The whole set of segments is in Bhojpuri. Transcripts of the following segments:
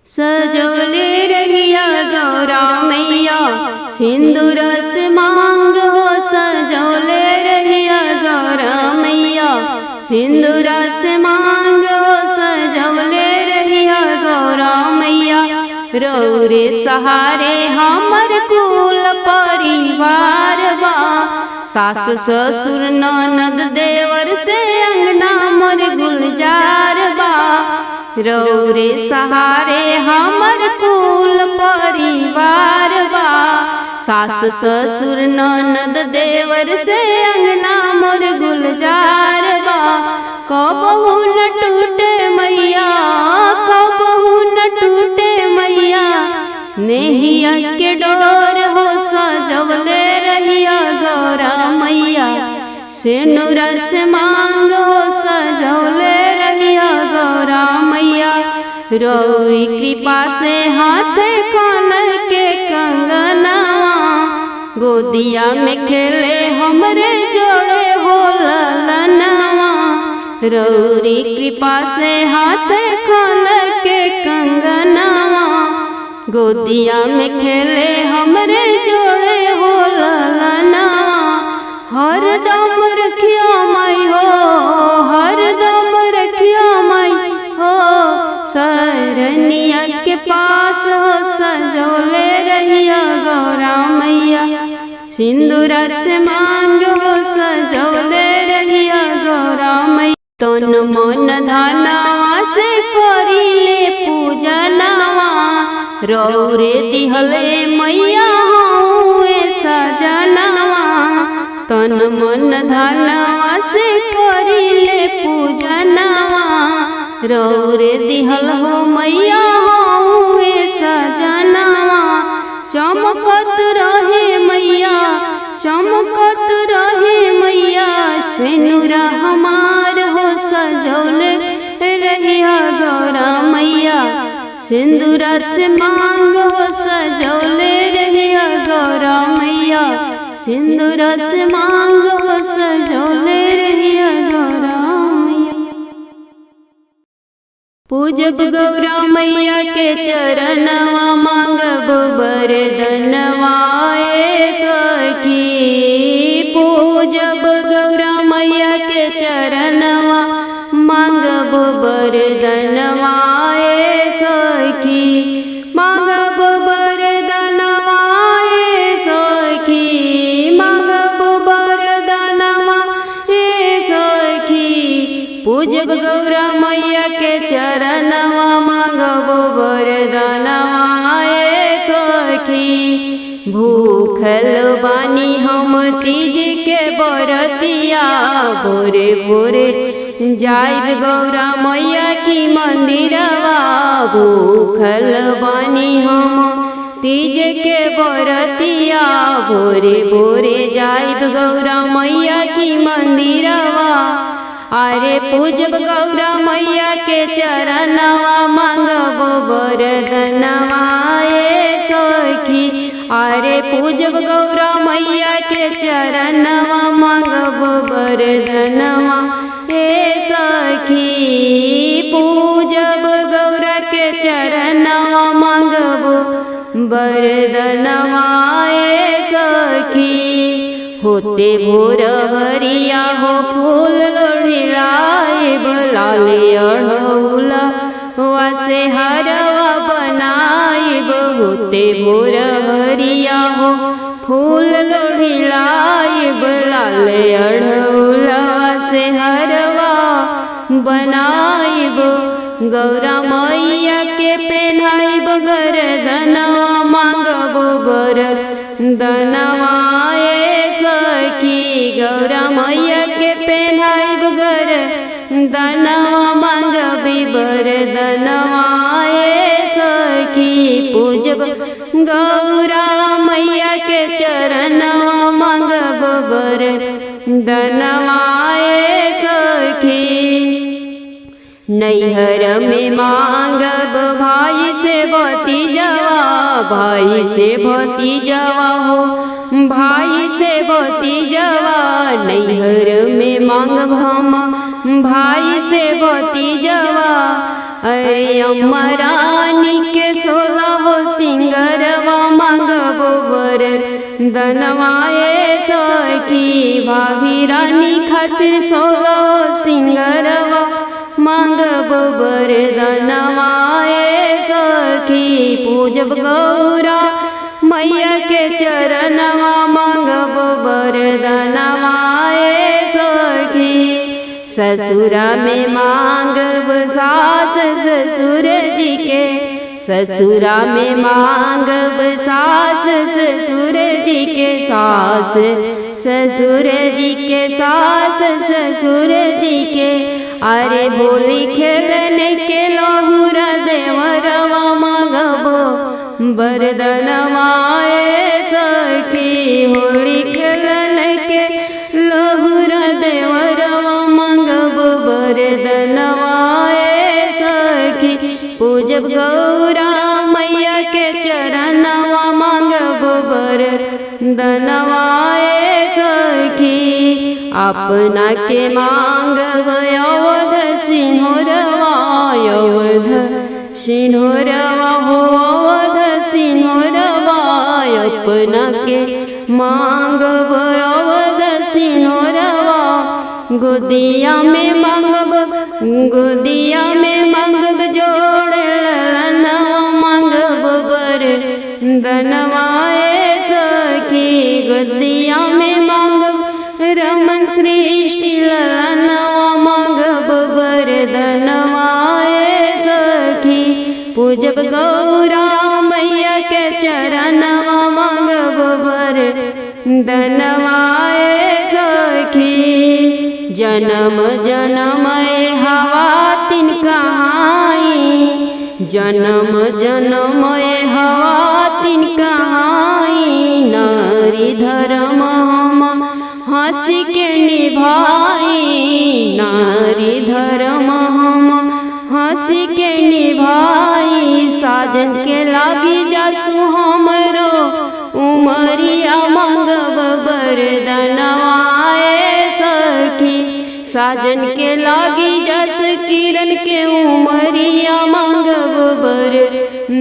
सजौले रहिया गौरा मैया सिंदूर से मांग हो। सजौले रहिया गौरा मैया सिंदूर से मांग हो। सजौले रहिया गौरा मैया रौरे सहारे हमर कुल परिवार बा। सास ससुर ननद देवर से अंगना मोर गुलजार बा। रौरे सहारे हमर कुल परिवार बा। सास ससुर ननद देवर से अंगना मोर गुलजार बा। कबहू न टूटे मैया कबहू न टूटे मैया नेहिया के डोर हो। सजौले रहिया गौरा मैया सिंदूर से मांग हो। सजौले रहिया गौरा मैया रौरी कृपा से हाथ कान के कंगना। गोदिया में खेले हमरे जोड़े हो ललनवा। रौरी कृपा से हाथ कान के कंगनवा। गोदिया में खेले हमरे जोड़े हो ललनवा। हरदम रखियो माई हो हरदम रखियो माई हो। सरनिया के पास हो। सजौले रहिया गौरा मैया सिंदूर से मांग हो। सजौले रहिया गौरा मैया तन मन धनवा से करिले पूजनवा। रौरे दिहले मैया हुए सजनवा। तन मन धनवा से करिले पूजनवा। रौरे दिहल हो मैया हुए सजनवा। चमकत रहे मैया चमकत रहे मैया सिंदूर हमार हो। सजौले रहिया गौरा मैया सिंदूर से मांग हो। सजौले रहिया गौरा मैया सिंदूर से मांग हो। सजौले रहिया गौरा मैया। पूजब गौरा मैया के चरणवा मांगब वरदनवा ए सखी। पूजब गौरा मैया के चरणवा मांगब वरदनवा ए सखी। मांगब वरदनवा ए सखी। मांगब वरदनवा ए सखी। पूजब गौरा मैया के चरणवा मांगब वरदनवा ए सखी। भूखल बानी हम तीज के बरतिया भोरे भोरे जाइब गौरा मैया की मंदिरवा। भूखल बानी हम तीज के बरतिया भोरे भोरे जाइब गौरा मैया की मंदिरवा। अरे पूजब गौरा मैया के चरणवा मांगब वरदनवा ए सखी। अरे पूजब गौरा मैया के चरणवा मांगब वरदनवा ए सखी। पूजब गौरा के चरणवा मांगब वरदनवा ए सखी। होते भोर हरिया हो फूल लोढ़िलाइब लाले अढ़ौला वासे हरवा बनाइब। होते भोर हरिया हो फूल लोढ़िलाइब लाले अढ़ौला वासे हरवा बनाइब। गौरा मैया के पहनाइब गरदनवा मांगब वरदनवा ए सखी। गौरा मैया के पहनाइब गरदनवा मांगबी वरदनवा ए सखी। पूजब गौरा मैया के चरणवा मांगब वरदनवा ए सखी। नैहर में मांगब भाई से भतीजवा। भाई से भतीजवा हो भाई से भतीजवा। नैहर में मांगब हम भाई से भतीजवा। अरे अम्मा रानी के दनवाए सखी भाभी रानी खातिर 16 सिंगरवा मांगब वरदनवाए सखी पूजब गौरा मैया के चरणवा मांगब वरदनवाए सखी ससुरा में मांगब सास ससुर जी के ससुरा में मांगब सास ससुर जी के सास ससुर जी के सास ससुर जी के अरे होली खेलने के लहुरा देवरवा मांगब वरदनवाए सखी होली खेलने के लहुरा देवरवा मांगब वरदनवाए सखी पूजब गौरा मैया के चरणवा मांगब वरदनवाए सखी अपना के मांगब अवध सिंहरवा अवध सिंहरवा हो अवध सिंहरवा अपना के मांगब अवध सिंहरवा गोदिया में मांगब गोदिया में मांगब जोड़े ललनवा मांगब वरदनवाए सखी गोदिया में मांगब रमन सृष्टि ललनवा मांगब वरदनवाए सखी पूजब गौरा मैया के चरणवा मांगब वरदनवाए सखी जन्म जन्म हवा तिन कहाई जन्म जन्म हवा तिन कहाई नारी धर्म हम हंसी के निभाई नारी धर्म हम हंसी के निभाई साजन के लागी जासु हमरो उमरिया मांगब वरदनवाए सखी साजन के लागी जस किरण के उमरिया मांगब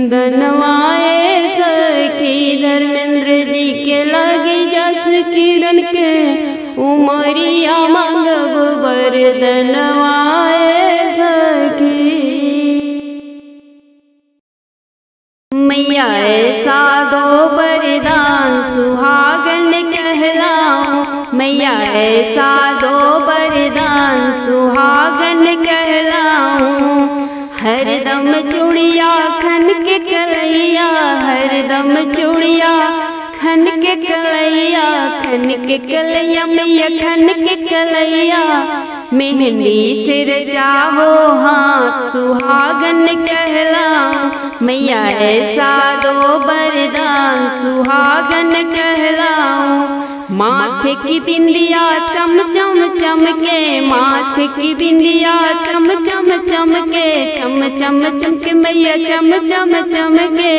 वरदनवाए सखी धर्मेंद्र जी के लागी जस किरण के उमरिया मांगब वरदनवाए सखी मैया ऐसा दो वरदान सुहागन कहलाऊं मैया ऐसा दो वरदान सुहागन कहलाऊं हरदम चूड़िया खन के कलैया हरदम चूड़िया खन के कलैया मैया खन के कलैया मेहंदी सिर चाहो हाथ सुहागन कहलाऊं मैया ऐसा दो वरदान सुहागन कहलाऊं माथे की बिंदिया चम चम चमके माथे की बिंदिया चम चम चमके चम चम चमके मैया चम चम चमके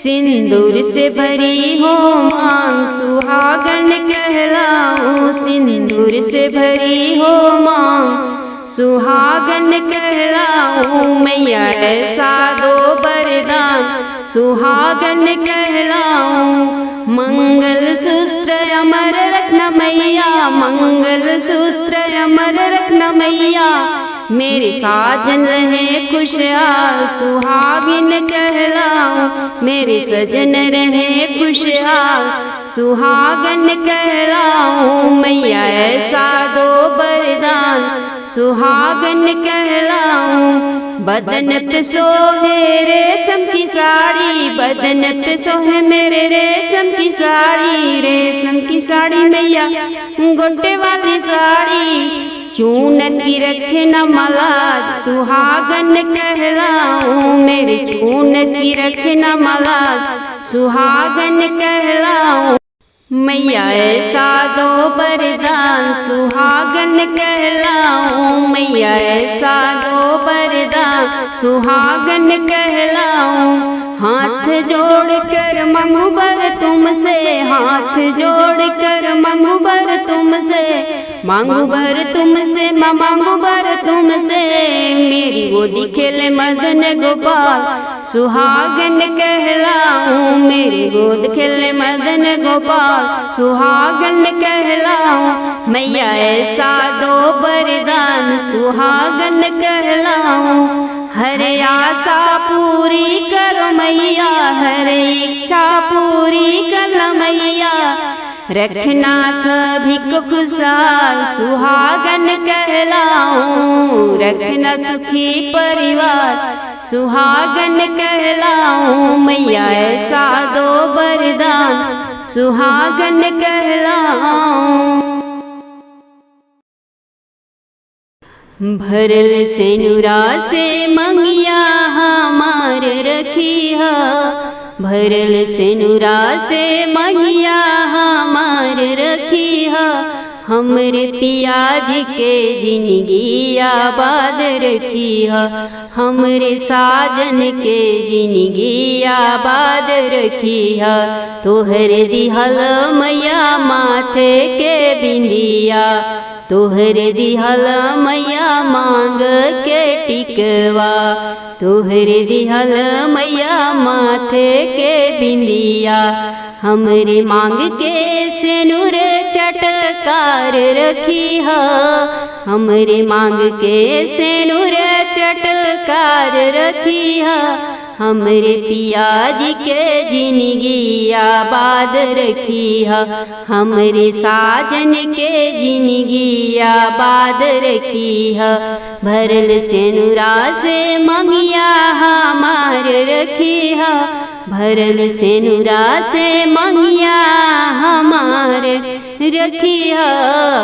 सिंदूर से भरी हो मांग सुहागन कहलाऊं सिंदूर से भरी हो मांग सुहागन कहलाऊं मैया ऐसा दो वरदान सुहागन कहलाऊं मंगल सूत्र अमर रखना मैया मंगल सूत्र अमर रखना मैया मेरे साजन रहे खुशहाल सुहागिन कहलाऊं मेरे सजन रहे खुशहाल सुहागन कहलाऊं मैया ऐसा दो वरदान सुहागन कहलाऊं बदन पे सोहे रेशम की साड़ी बदन पे सोहे मेरे रेशम की साड़ी मैया गोटे वाली साड़ी चूनन की रखे न मलाज सुहागन कहलाऊं मेरे चूनन की रखे न मलाज सुहागन कहलाऊं मैया ऐसा दो वरदान सुहागन कहलाऊं मैया ऐसा दो वरदान सुहागन कहलाऊं हाथ जोड़ कर मांगू बर तुमसे हाथ जोड़ कर मांगू बर तुमसे मांगू बर तुमसे मांगू बर तुमसे मेरी गोदी खेले मदन गोपाल सुहागन कहलाऊं, मेरी गोद खिले मदन गोपाल सुहागन कहलाऊं, मैया ऐसा दो वरदान सुहागन कहलाऊं। हर आशा पूरी करो मैया, हर इच्छा पूरी कर मैया, रखना सभी को खुशहाल सुहागन कहलाऊं, रखना सुखी परिवार सुहागन कहलाऊं, मैया ऐसा दो वरदान सुहागन कहलाऊं। भरल सेनुरा से मंगिया हमार रखिया, भरल सेनुरा से मंगिया हमार रखिया, हमरे पिया जी के जिंदगी आबाद रखिया, हमरे साजन के जिंदगी आबाद रखिया, तोहर दिहल मैया माथे के बिंदिया, तोहर दिहल मैया मांग के टिकवा, तोहर दिहल मैया माथे के बिंदिया, हमरे मांग के सेनुर चटकार रखिया, हमरे मांग के सेनुर चटकार रखिया, हमरे पिया जी के जिंदगी आबाद रखिया, हमरे साजन के जिंदगी आबाद रखिया, भरल सेनुरा से मंगिया हमार रखिया, भरल सेनुरा से मंगिया हमार रखिया,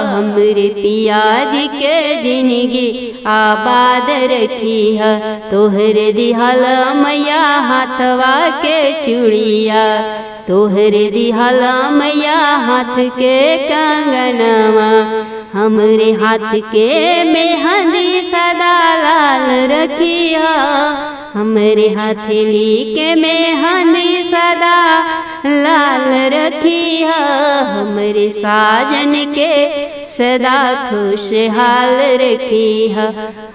हमरे पिया जी के जिंदगी आबाद रखिया, तोहर दिहल मैया हाथवा के चूड़िया, तोहर दिहल मैया हाथ के कंगनवा, हमरे हाथ के मेहंदी सदा लाल रखिया, हमरे हथेली के मेहंदी सदा लाल रखिया, हमरे साजन के सदा खुशहाल रखिया,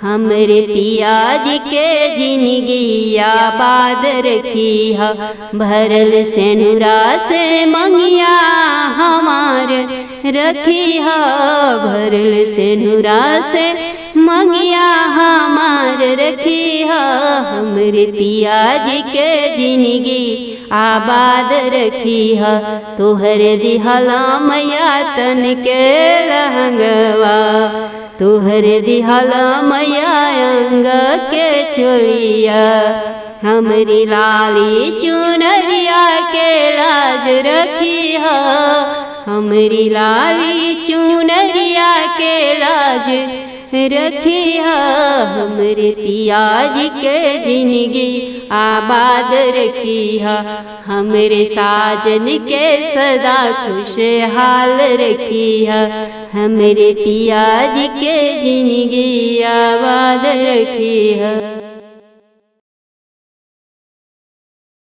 हमरे पिया जी के जिंदगी आबाद रखिया, भरल सेनुरा से मंगिया हमार रखिया, भरल सेनुरा से मंगिया हमार रखिया, हमरे पिया जी के जिंदगी आबाद रखिया, तोहर दिहला मैया तन के लहंगवा, तोहर दिहला मैया अंग के चोलिया, हमरी लाली चुनरिया के लाज रखिया, हमरी लाली चुनरिया के लाज रखिया, हमरे पिया जी के जिंदगी आबाद रखिया, हमरे साजन के सदा खुशहाल रखिया, हमरे पिया जी के जिंदगी आबाद रखिया।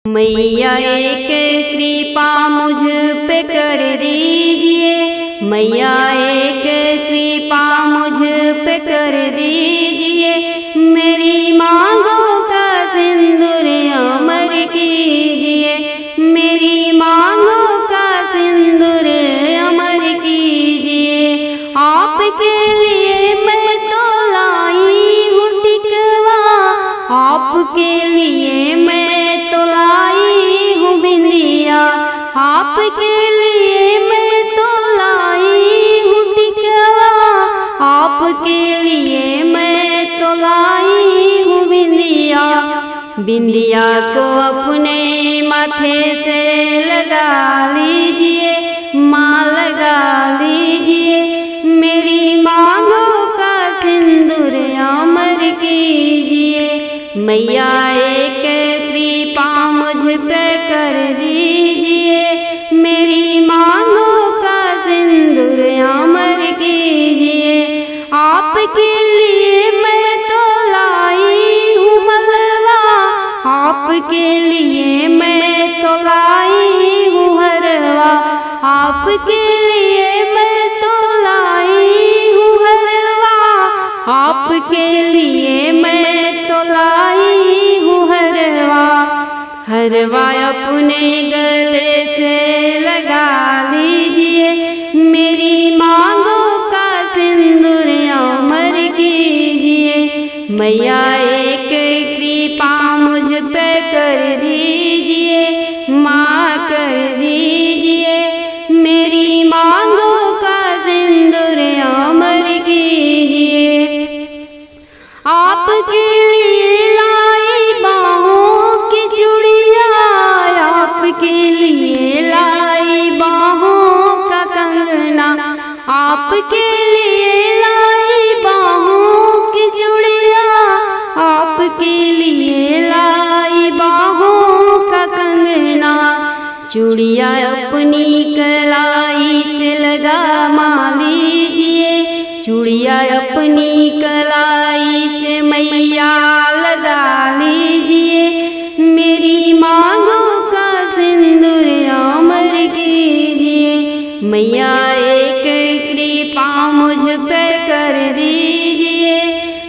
मैया एक कृपा मुझ पे कर दीजिए, मैया एक कृपा मुझ पे कर दीजिए, मेरी मांगों का सिंदूर अमर कीजिए, मेरी मांगों का सिंदूर अमर कीजिए, आपके लिए मैं तो लाई हूँ टिकवा, आपके लिए मैं तो लाई हूँ बिंदिया, आपके लिए मैं तो लाई हूँ टिकवा, आपके लिए मैं तो लाई हूँ बिंदिया, बिंदिया को अपने माथे से लगा लीजिए, माँ लगा लीजिए, मेरी मांगों का सिंदूर अमर कीजिए, मैया एक कृपा मुझ पे कर दीजिए, मेरी मांगों का सिंदूर अमर कीजिए, आपके लिए मैं तो लाई हूँ मलवा, आपके लिए मैं तो लाई हूँ हरवा, आपके लिए मैं तो लाई हूँ हरवा, आपके लिए मैं तो लाई हूँ हरवा, हरवा अपने गले से लगा लीजिए, मेरी मांगों का सिंदूर अमर कीजिए। मैया एक कृपा मुझ पे कर दीजिए, माँ कर दीजिए, मेरी मांगों का सिंदूर अमर कीजिए। आपके लिए लाई बाहों की चूड़िया, आपके लिए लाई बाहों का कंगना, आपके लिए लाई बाहों की चूड़िया, आपके लिए लाई बाहों का कंगना। चूड़िया अपनी कलाई से लगा लीजिए, चूड़िया अपनी कलाई से मैया लगा लीजिए, मेरी मांगों का सिंदूर अमर कीजिए। मैया एक कृपा मुझ पे कर दीजिए,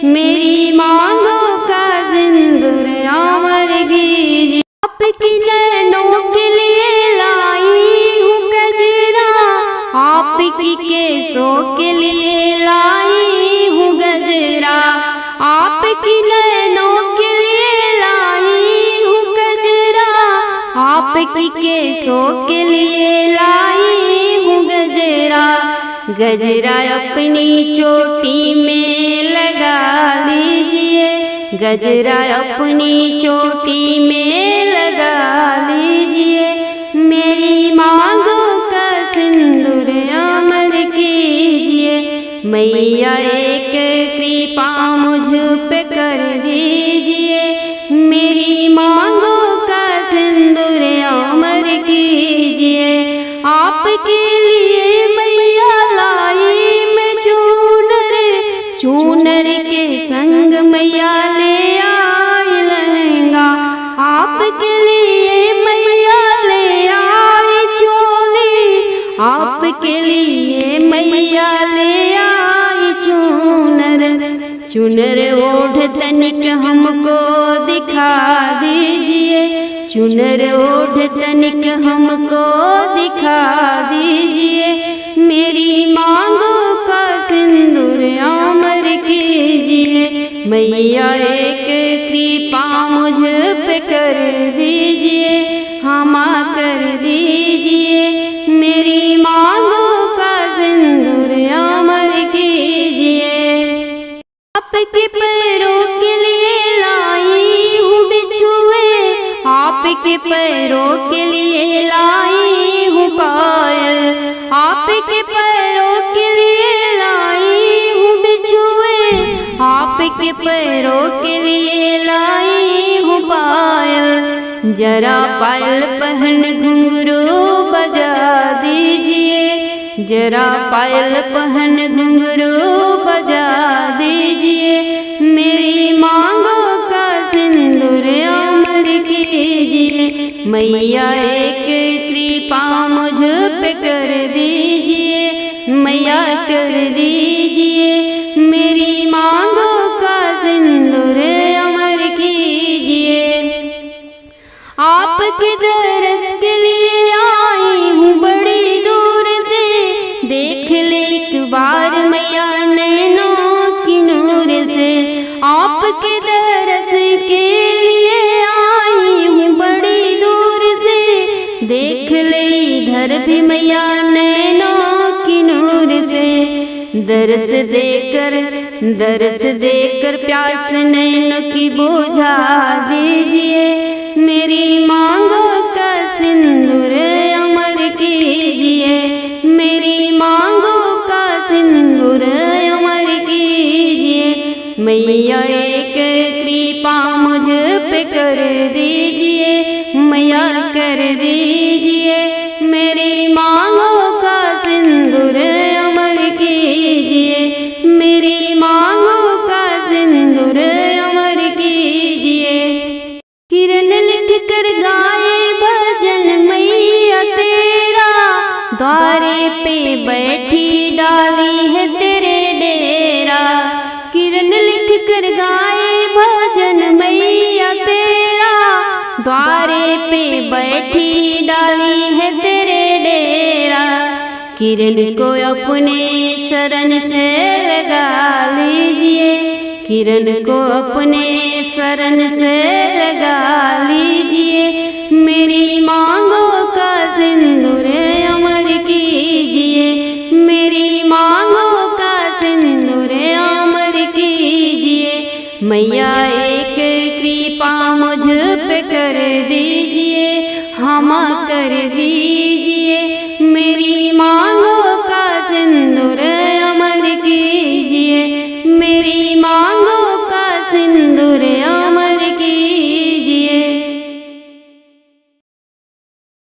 मेरी मांगों का सिंदूर अमर कीजिए। आपकी नैनों के लिए लाई हूँ गजरा, आपकी केसों के लिए लाई हूँ गजरा, आपकी नैनों के लिए लाई हूँ गजरा, आपकी केसों के लिए लाई हूँ गजरा। गजरा अपनी चोटी में लगा लीजिए, गजरा अपनी चोटी में लगा लीजिए, मेरी मांगों का सिंदूर अमर कीजिए। मैया एक कृपा मुझ पे कर दीजिए, मेरी मांगों का सिंदूर अमर कीजिए। आपके लिए मैया लाई मैं चूनर, चूनर के संग मैया ले आई लहंगा, आपके लिए मैया ले आई चोली, आपके लिए मैया ले आई चूनर। चुनर ओढ़ तनिक हमको दिखा दीजिए, चुनर ओढ़ तनिक हमको दिखा दीजिए, मेरी मांगों का सिंदूर अमर कीजिए। मैया एक कृपा मुझ पे कर दीजिए, क्षमा कर दीजिए, मेरी मांगों का सिंदूर अमर कीजिए। आपके पैरों के लिए लाई हूँ बिछुए, आपके पैरों के लिए लाई हूँ पायल, आपके पैरों के लिए लाई हूँ बिछुए, आपके पैरों के लिए लाई हूँ पायल। जरा पायल पहन घुंघरू बजा दीजिए, जरा पायल पहन घुंघरू बजा दीजिए, मेरी मांगों का सिंदूर अमर कीजिए। मैया एक कृपा मुझ पे कर दीजिए, मैया कर दीजिए, मेरी मांगों का सिंदूर अमर कीजिए। आपके दरस के लिए आई हूँ बड़ी दूर से, देख ले एक बार मैया नैनों की नूर से। आपके दरस के लिए आई हूँ बड़ी दूर से, देख ले इधर भी मैया नैनों की नूर से। दरस देकर प्यास नैनों की बुझा दीजिए, मेरी मांगों का सिंदूर अमर कीजिए, मेरी मांगों का सिंदूर अमर कीजिए। मैया एक कृपा मुझ पे कर दीजिए, मैया कर दीजिए, मेरी मांगों का सिंदूर अमर कीजिए, मेरी मांगों का सिंदूर अमर कीजिए। किरण लिख कर गाए भजन मैया तेरा, द्वारे पे बैठी डाली है तेरे डेरा। किरण लिख कर गाए भजन मैया तेरा, द्वारे पे बैठी डाली है तेरे डेरा। किरण को अपने शरण से लगा लीजिए, किरण को अपने शरण से लगा लीजिए। मेरी मांगों का सिंदूर अमर कीजिए, मेरी मांगों का सिंदूर अमर कीजिए। मैया एक कृपा मुझ पे कर दीजिए, हम कर दीजिए।